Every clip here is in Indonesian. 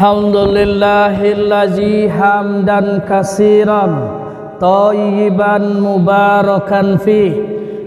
Alhamdulillahillazi hamdan katsiran thayyiban mubarakan fih.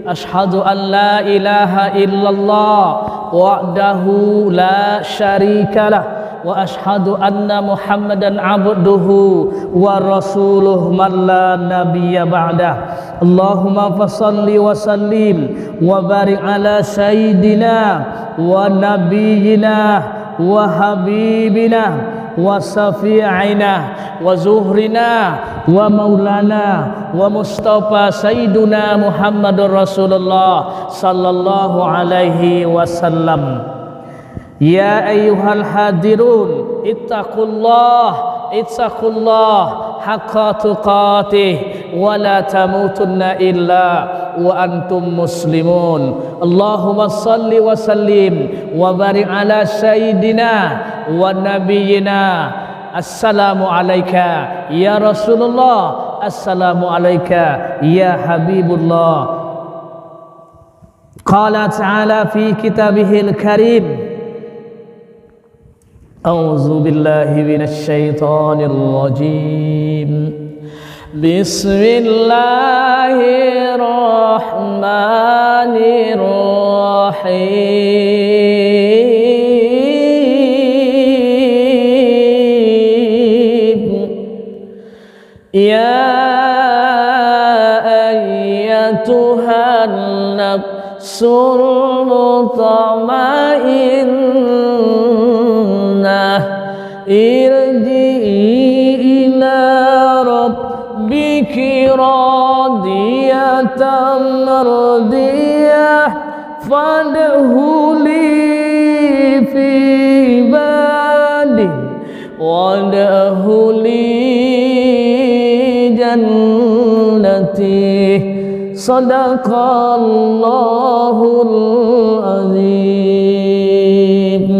Ashhadu an la ilaha illallah wahdahu la syarikalah wa ashhadu anna Muhammadan abduhu wa rasuluh man la nabiyya ba'dah. Allahumma fassalli wa sallim wa barik ala sayyidina wa nabiyyina wa habibina wa safi'ina wa zuhrina wa maulana wa mustafa sayyiduna Muhammadur Rasulullah sallallahu alaihi wasallam. Ya ayyuhal hadirun ittaqullah haqqa tuqatih wa la tamutunna illa wa antum muslimun. Allahumma salli wa sallim wa barik ala sayyidina wa nabiyyina. Assalamu alayka ya Rasulullah, assalamu alayka ya Habibullah. Qala ta'ala fi kitabihil karim, a'udzu billahi minasy syaithanir rajim. Bismillahirrahmanirrahim. Ya ayyatuhan nafsul mutmainnah irji'i ila rabbiki radiyatan mardiyah fadkhuli fi ibadi wadkhuli jannati. Sadaqallahul azim.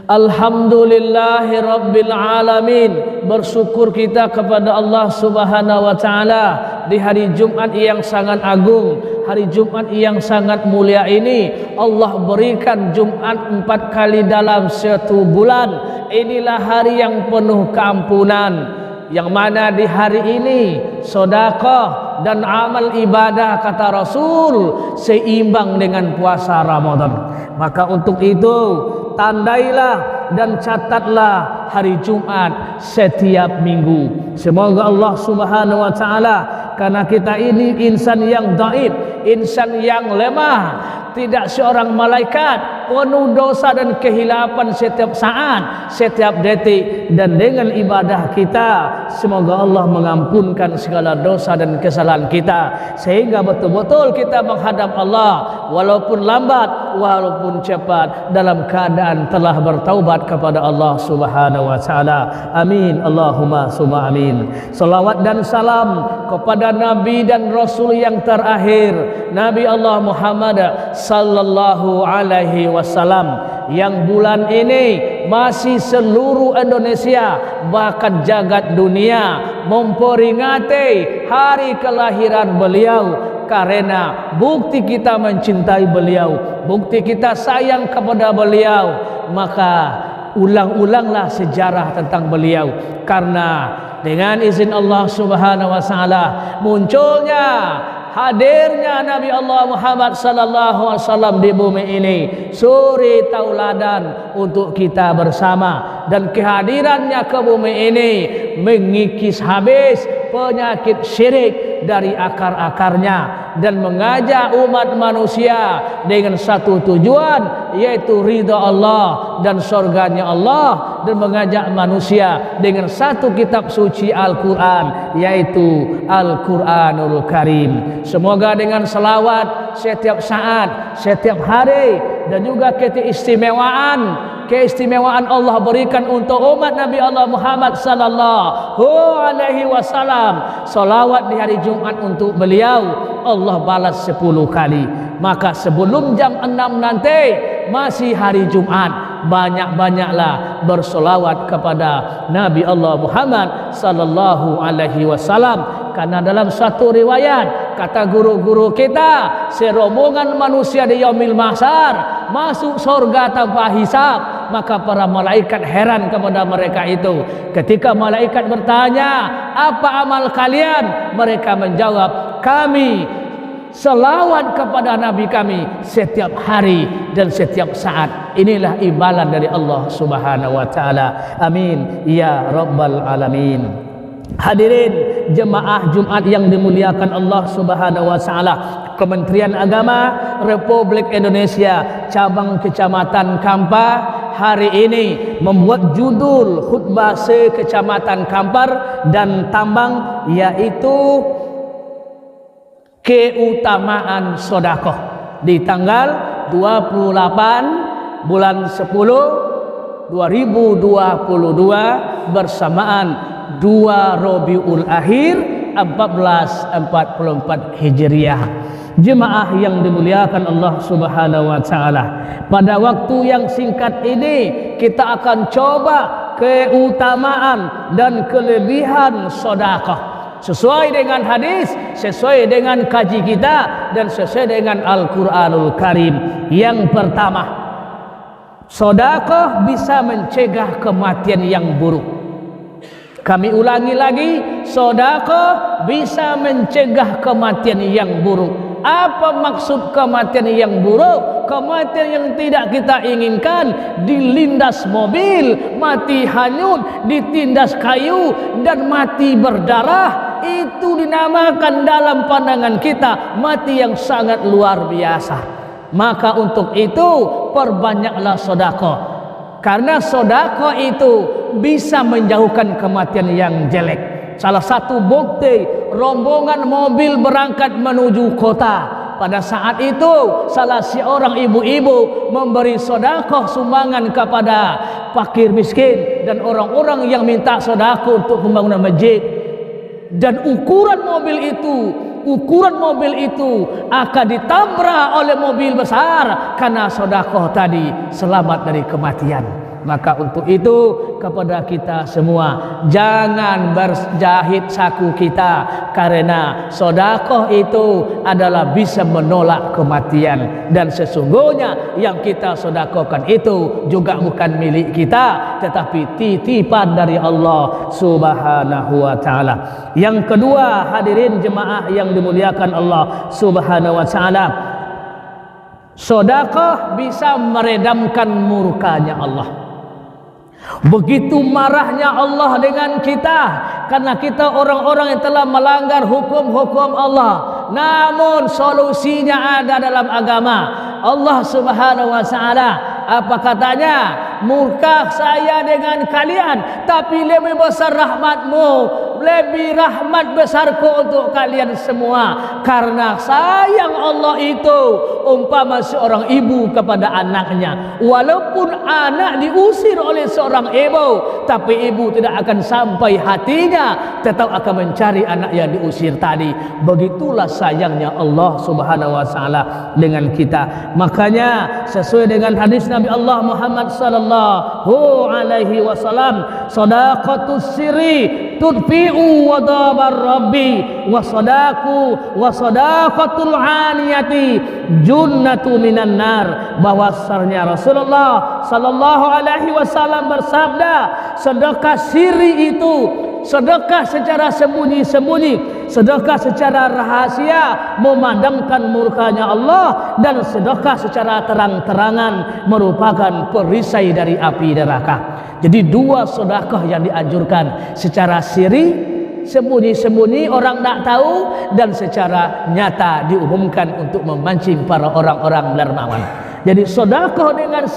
Alhamdulillahi rabbil alamin. Bersyukur kita kepada Allah subhanahu wa ta'ala di hari Jumat yang sangat agung, hari Jumat yang sangat mulia ini. Allah berikan Jumat 4 kali dalam 1 bulan. Inilah hari yang penuh keampunan, yang mana di hari ini sedekah dan amal ibadah kata Rasul seimbang dengan puasa Ramadan. Maka untuk itu tandailah dan catatlah hari Jumat setiap minggu. Semoga Allah subhanahu wa ta'ala, karena kita ini insan yang dhaif, insan yang lemah, tidak seorang malaikat, penuh dosa dan kehilapan setiap saat, setiap detik. Dan dengan ibadah kita, semoga Allah mengampunkan segala dosa dan kesalahan kita, sehingga betul-betul kita menghadap Allah walaupun lambat, walaupun cepat, dalam keadaan telah bertaubat kepada Allah subhanahu wa ta'ala. Amin, Allahumma summa amin. Salawat dan salam kepada Nabi dan Rasul yang terakhir, Nabi Allah Muhammad sallallahu alaihi wasallam, yang bulan ini masih seluruh Indonesia bahkan jagat dunia memperingati hari kelahiran beliau, karena bukti kita mencintai beliau, bukti kita sayang kepada beliau. Maka ulang-ulanglah sejarah tentang beliau, karena dengan izin Allah subhanahu wa ta'ala munculnya, hadirnya Nabi Allah Muhammad sallallahu alaihi wasallam di bumi ini suri tauladan untuk kita bersama, dan kehadirannya ke bumi ini mengikis habis penyakit syirik dari akar-akarnya dan mengajak umat manusia dengan satu tujuan, yaitu ridha Allah dan surganya Allah, dan mengajak manusia dengan satu kitab suci Al-Quran, yaitu Al-Quranul Karim. Semoga dengan selawat setiap saat, setiap hari, dan juga keistimewaan Allah berikan untuk umat Nabi Allah Muhammad sallallahu alaihi wasallam. Salawat di hari Jumat untuk beliau Allah balas 10 kali. Maka sebelum jam 6 nanti masih hari Jumat, banyak-banyaklah bersolawat kepada Nabi Allah Muhammad sallallahu alaihi wasallam. Karena dalam satu riwayat kata guru-guru kita, serombongan manusia di yaumil mahsyar masuk surga tanpa hisab, maka para malaikat heran kepada mereka itu. Ketika malaikat bertanya, apa amal kalian? Mereka menjawab, kami selawat kepada Nabi kami setiap hari dan setiap saat. Inilah imbalan dari Allah Subhanahu wa taala. Amin ya rabbal alamin. Hadirin jemaah Jumat yang dimuliakan Allah Subhanahu wa taala, Kementerian Agama Republik Indonesia cabang Kecamatan Kampar hari ini membuat judul khutbah se-Kecamatan Kampar dan Tambang, yaitu keutamaan sedekah di tanggal 28 bulan 10 2022 bersamaan 2 Rabiul Akhir 1444 Hijriah. Jemaah yang dimuliakan Allah Subhanahu wa taala, pada waktu yang singkat ini kita akan coba keutamaan dan kelebihan sedekah sesuai dengan hadis, sesuai dengan kaji kita, dan sesuai dengan Al-Quranul Karim. Yang pertama, sedekah bisa mencegah kematian yang buruk. Kami ulangi lagi, sedekah bisa mencegah kematian yang buruk. Apa maksud kematian yang buruk? Kematian yang tidak kita inginkan, dilindas mobil, mati hanyut, ditindas kayu, dan mati berdarah. Itu dinamakan dalam pandangan kita mati yang sangat luar biasa. Maka untuk itu perbanyaklah sedekah, karena sedekah itu bisa menjauhkan kematian yang jelek. Salah satu bukti, rombongan mobil berangkat menuju kota. Pada saat itu salah seorang ibu-ibu memberi sedekah sumbangan kepada fakir miskin dan orang-orang yang minta sedekah untuk pembangunan masjid. Dan ukuran mobil itu akan ditabrak oleh mobil besar karena sedekah tadi selamat dari kematian. Maka untuk itu kepada kita semua, jangan berjahit saku kita, karena sedekah itu adalah bisa menolak kematian. Dan sesungguhnya yang kita sedekahkan itu juga bukan milik kita, tetapi titipan dari Allah Subhanahu wa taala. Yang kedua, hadirin jemaah yang dimuliakan Allah Subhanahu wa taala, sedekah bisa meredamkan murkanya Allah. Begitu marahnya Allah dengan kita karena kita orang-orang yang telah melanggar hukum-hukum Allah. Namun solusinya ada dalam agama. Allah Subhanahu wa taala apa katanya? Murka saya dengan kalian, tapi lebih besar rahmatmu, lebih rahmat besarku untuk kalian semua. Karena sayang Allah itu umpama seorang ibu kepada anaknya. Walaupun anak diusir oleh seorang ibu, tapi ibu tidak akan sampai hatinya, tetap akan mencari anak yang diusir tadi. Begitulah sayangnya Allah Subhanahu wa taala dengan kita. Makanya sesuai dengan hadis Nabi Allah Muhammad sallallahu alaihi wasallam, sadaqatus sirri tudfi'u wadabar rabbi wa sadaqatul aniyati junnatu minan nar. Bahwasanya Rasulullah sallallahu alaihi wasallam bersabda, sedekah sirri itu sedekah secara sembunyi-sembunyi, sedekah secara rahasia memadamkan murkanya Allah, dan sedekah secara terang-terangan merupakan perisai dari api neraka. Jadi dua sedekah yang dianjurkan, secara siri, sembunyi-sembunyi orang tak tahu, dan secara nyata diumumkan untuk memancing para orang-orang dermawan. Jadi sedekah dengan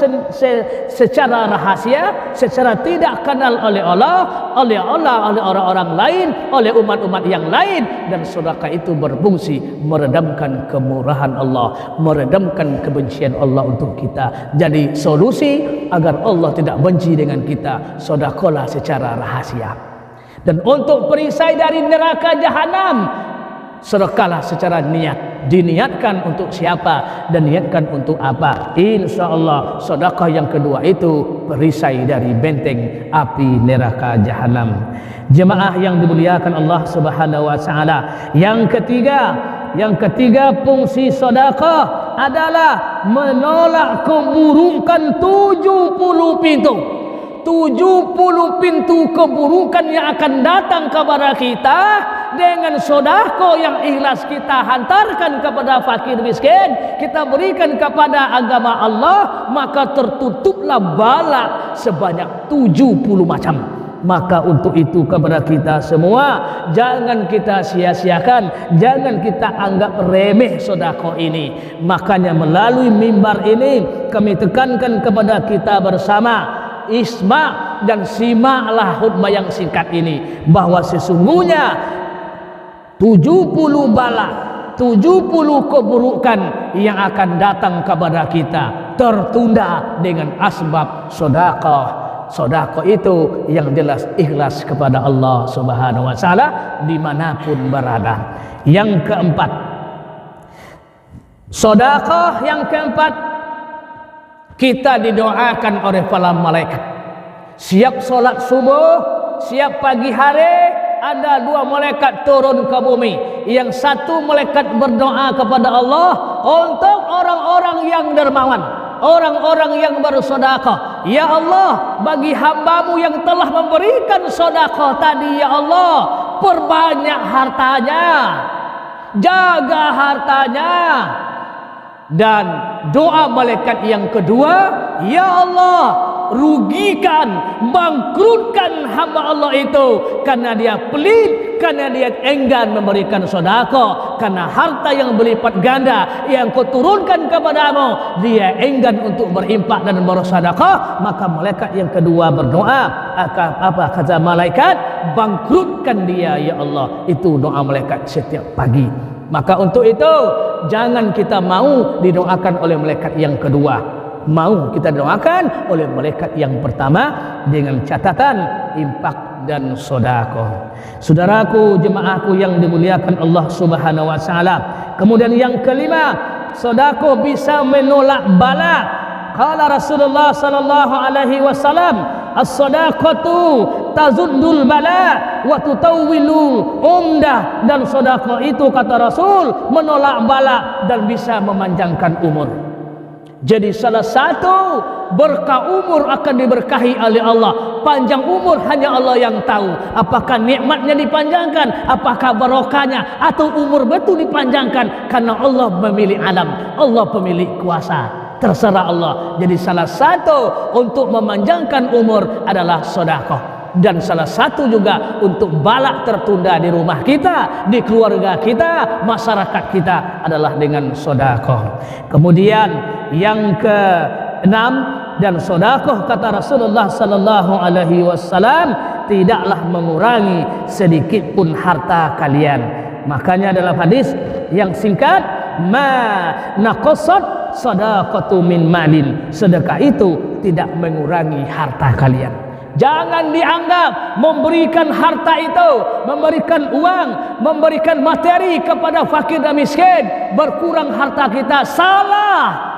secara rahasia, secara tidak kenal oleh Allah, oleh orang-orang lain, oleh umat-umat yang lain, dan sedekah itu berfungsi meredamkan kemurahan Allah, meredamkan kebencian Allah untuk kita. Jadi solusi agar Allah tidak benci dengan kita, sedekahlah secara rahasia. Dan untuk perisai dari neraka jahanam, sedekahlah secara niat. Diniatkan untuk siapa dan niatkan untuk apa. Insya Allah sedekah yang kedua itu perisai dari benteng api neraka jahanam. Jemaah yang dimuliakan Allah Subhanahu wa taala, yang ketiga fungsi sedekah adalah menolak keburukan 70 pintu. 70 pintu keburukan yang akan datang kepada kita. Dengan sedekah yang ikhlas kita hantarkan kepada fakir miskin, kita berikan kepada agama Allah, maka tertutuplah bala sebanyak 70 macam. Maka untuk itu kepada kita semua, jangan kita sia-siakan, jangan kita anggap remeh sedekah ini. Makanya melalui mimbar ini kami tekankan kepada kita bersama, isma' dan simaklah khutbah yang singkat ini, bahwa sesungguhnya 70 bala, 70 keburukan yang akan datang kepada kita tertunda dengan asbab sedekah. Sedekah itu yang jelas ikhlas kepada Allah Subhanahu wa taala dimanapun berada. Yang keempat, sedekah yang keempat, kita didoakan oleh para malaikat. Siap solat subuh, siap pagi hari, ada 2 malaikat turun ke bumi. Yang satu malaikat berdoa kepada Allah untuk orang-orang yang dermawan, orang-orang yang bersedekah. Ya Allah, bagi hambamu yang telah memberikan sedekah tadi, ya Allah, perbanyak hartanya, jaga hartanya. Dan doa malaikat yang kedua, ya Allah, rugikan, bangkrutkan hamba Allah itu karena dia pelit, karena dia enggan memberikan sedekah, karena harta yang berlipat ganda yang kau turunkan kepadamu dia enggan untuk berinfak dan bersedekah. Maka malaikat yang kedua berdoa, apa kata malaikat? Bangkrutkan dia ya Allah. Itu doa malaikat setiap pagi. Maka untuk itu jangan kita mau didoakan oleh malaikat yang kedua, mau kita doakan oleh malaikat yang pertama dengan catatan infak dan sedekah. Saudaraku, jemaahku yang dimuliakan Allah Subhanahu wa taala. Kemudian yang kelima, sedekah bisa menolak bala. Qala Rasulullah sallallahu alaihi wasallam, as-sadaqatu tazuddul bala wa tutawwilul umdah. Dan sedekah itu kata Rasul menolak bala dan bisa memanjangkan umur. Jadi salah satu berkah umur akan diberkahi oleh Allah. Panjang umur hanya Allah yang tahu. Apakah nikmatnya dipanjangkan, apakah barokahnya, atau umur betul dipanjangkan. Karena Allah memilih alam, Allah pemilik kuasa. Terserah Allah. Jadi salah satu untuk memanjangkan umur adalah sedekah. Dan salah satu juga untuk balak tertunda di rumah kita, di keluarga kita, masyarakat kita adalah dengan sedekah. Kemudian yang keenam, dan sedekah kata Rasulullah sallallahu alaihi wasallam tidaklah mengurangi sedikit pun harta kalian. Makanya dalam hadis yang singkat, ma naqasat sadaqatu min malin, sedekah itu tidak mengurangi harta kalian. Jangan dianggap memberikan harta itu, memberikan uang, memberikan materi kepada fakir dan miskin, berkurang harta kita. Salah.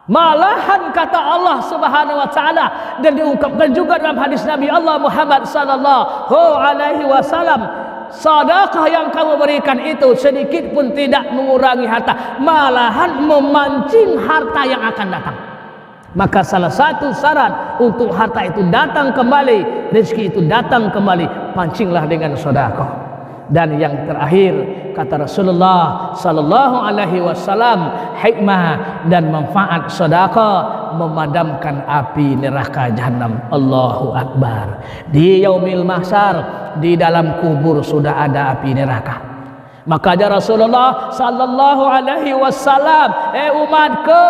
Malahan kata Allah Subhanahu wa taala, dan diungkapkan juga dalam hadis Nabi Allah Muhammad sallallahu alaihi wasallam, sedekah yang kamu berikan itu sedikit pun tidak mengurangi harta, malahan memancing harta yang akan datang. Maka salah satu syarat untuk harta itu datang kembali, rezeki itu datang kembali, pancinglah dengan sedekah. Dan yang terakhir kata Rasulullah sallallahu alaihi wasallam, hikmah dan manfaat sedekah memadamkan api neraka jahanam. Allahu akbar. Di yaumil mahsyar, di dalam kubur sudah ada api neraka. Maka Rasulullah sallallahu alaihi wasallam, umatku,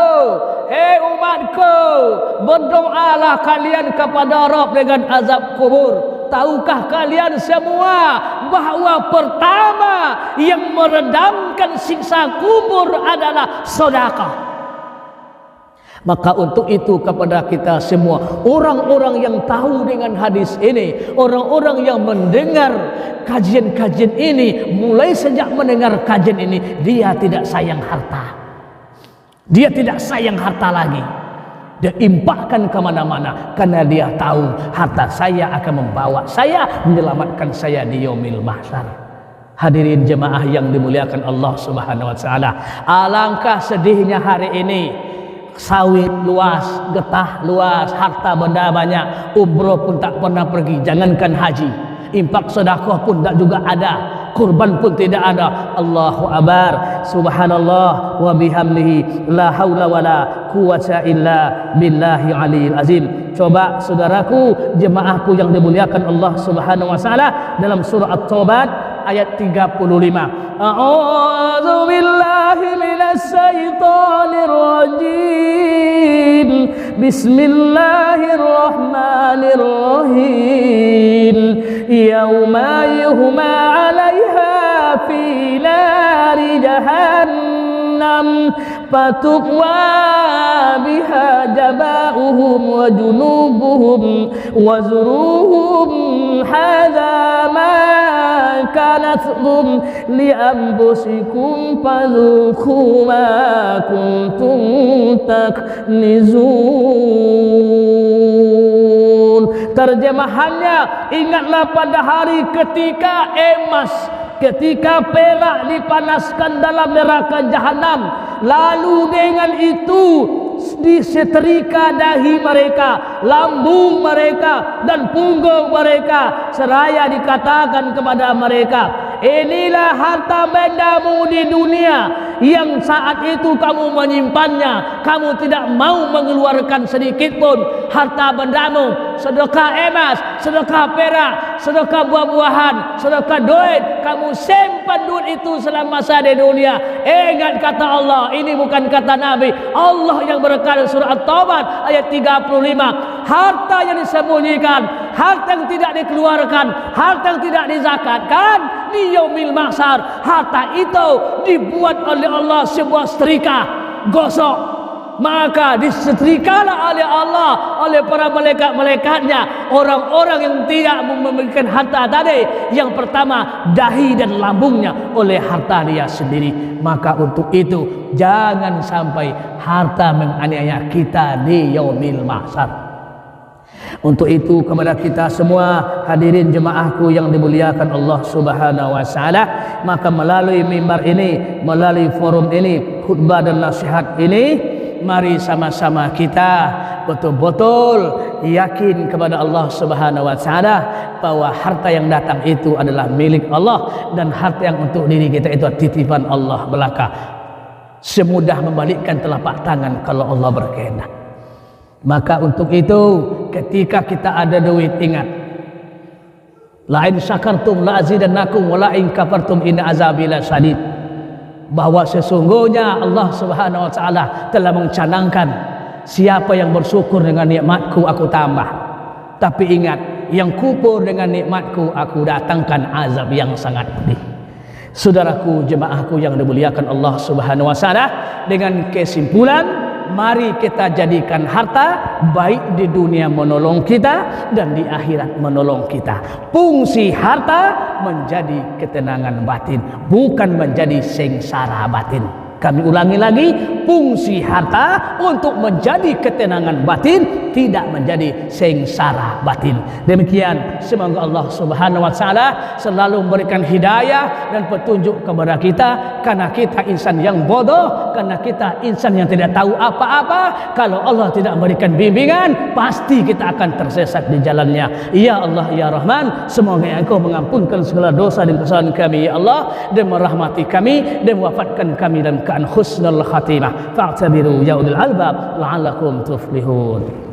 berdoalah kalian kepada Rabb dengan azab kubur. Tahukah kalian semua bahawa pertama yang meredamkan siksa kubur adalah sedekah? Maka untuk itu kepada kita semua, orang-orang yang tahu dengan hadis ini, orang-orang yang mendengar kajian-kajian ini, mulai sejak mendengar kajian ini, dia tidak sayang harta. Dia tidak sayang harta lagi. Dia impakkan kemana-mana karena dia tahu harta saya akan membawa saya, menyelamatkan saya di yaumil mahsyar. Hadirin jemaah yang dimuliakan Allah Subhanahu wa taala, alangkah sedihnya hari ini. Sawit luas, getah luas, harta benda banyak, umroh pun tak pernah pergi, jangankan haji. Infak sedekah pun tak juga ada, kurban pun tidak ada. Allahu akbar, subhanallah wa bihamdihi, la haula wala quwwata illa billahi aliyil azim. Coba saudaraku, jemaahku yang dimuliakan Allah Subhanahu wa taala, dalam surah At-Taubah ayat 35. A'udzu billahi minasy syaithanir rajim. Bismillahirrahmanirrahim. Yauma yuhma 'alaiha fi nari jahannam fatukwa biha jaba'uhum wa junubuhum wa zuruhum hadza ma kanatkum li anfusikum fadzuqu ma kuntum taknizun. Terjemahannya, ingatlah pada hari ketika emas, ketika perak dipanaskan dalam neraka jahanam, lalu dengan itu disetrika dahi mereka, lambung mereka dan punggung mereka, seraya dikatakan kepada mereka, inilah harta bendamu di dunia yang saat itu kamu menyimpannya, kamu tidak mau mengeluarkan sedikit pun harta bendamu, sedekah emas, sedekah perak, sedekah buah-buahan, sedekah duit, kamu simpan duit itu selama masa di dunia. Ingat kata Allah, ini bukan kata Nabi, Allah yang berkata surah At-Taubah ayat 35. Harta yang disembunyikan, harta yang tidak dikeluarkan, harta yang tidak dizakatkan di yaumil mahsyar, harta itu dibuat oleh Allah sebuah setrika gosok, maka disetrikalah oleh Allah, oleh para malaikat-malaikatnya, orang-orang yang tidak memiliki harta tadi. Yang pertama, dahi dan lambungnya oleh harta dia sendiri. Maka untuk itu jangan sampai harta menganiaya kita di yaumil mahsyar. Untuk itu kepada kita semua hadirin jemaahku yang dimuliakan Allah Subhanahu wa taala, maka melalui mimbar ini, melalui forum ini, khutbah dan nasihat ini, mari sama-sama kita betul-betul yakin kepada Allah Subhanahu wa taala bahwa harta yang datang itu adalah milik Allah, dan harta yang untuk diri kita itu titipan Allah belaka. Semudah membalikkan telapak tangan kalau Allah berkehendak. Maka untuk itu ketika kita ada duit, ingat, la in syakartum la azidannakum wa la in kafartum inna azabi lasyadid, bahwa sesungguhnya Allah Subhanahu wa taala telah mencanangkan, siapa yang bersyukur dengan nikmatku aku tambah, tapi ingat, yang kufur dengan nikmatku aku datangkan azab yang sangat pedih. Saudaraku, jemaahku yang dimuliakan Allah Subhanahu wa taala, dengan kesimpulan, mari kita jadikan harta baik di dunia menolong kita dan di akhirat menolong kita. Fungsi harta menjadi ketenangan batin, bukan menjadi sengsara batin. Kami ulangi lagi, fungsi harta untuk menjadi ketenangan batin, tidak menjadi sengsara batin. Demikian, semoga Allah Subhanahu wa taala selalu memberikan hidayah dan petunjuk kepada kita, karena kita insan yang bodoh, karena kita insan yang tidak tahu apa-apa. Kalau Allah tidak memberikan bimbingan, pasti kita akan tersesat di jalannya. Ya Allah ya Rahman, semoga Engkau mengampunkan segala dosa dan kesalahan kami ya Allah, dan merahmati kami dan mewafatkan kami dalam keadaan husnul khatimah. Fa'tabiru ya ulil albab la'allakum tuflihun.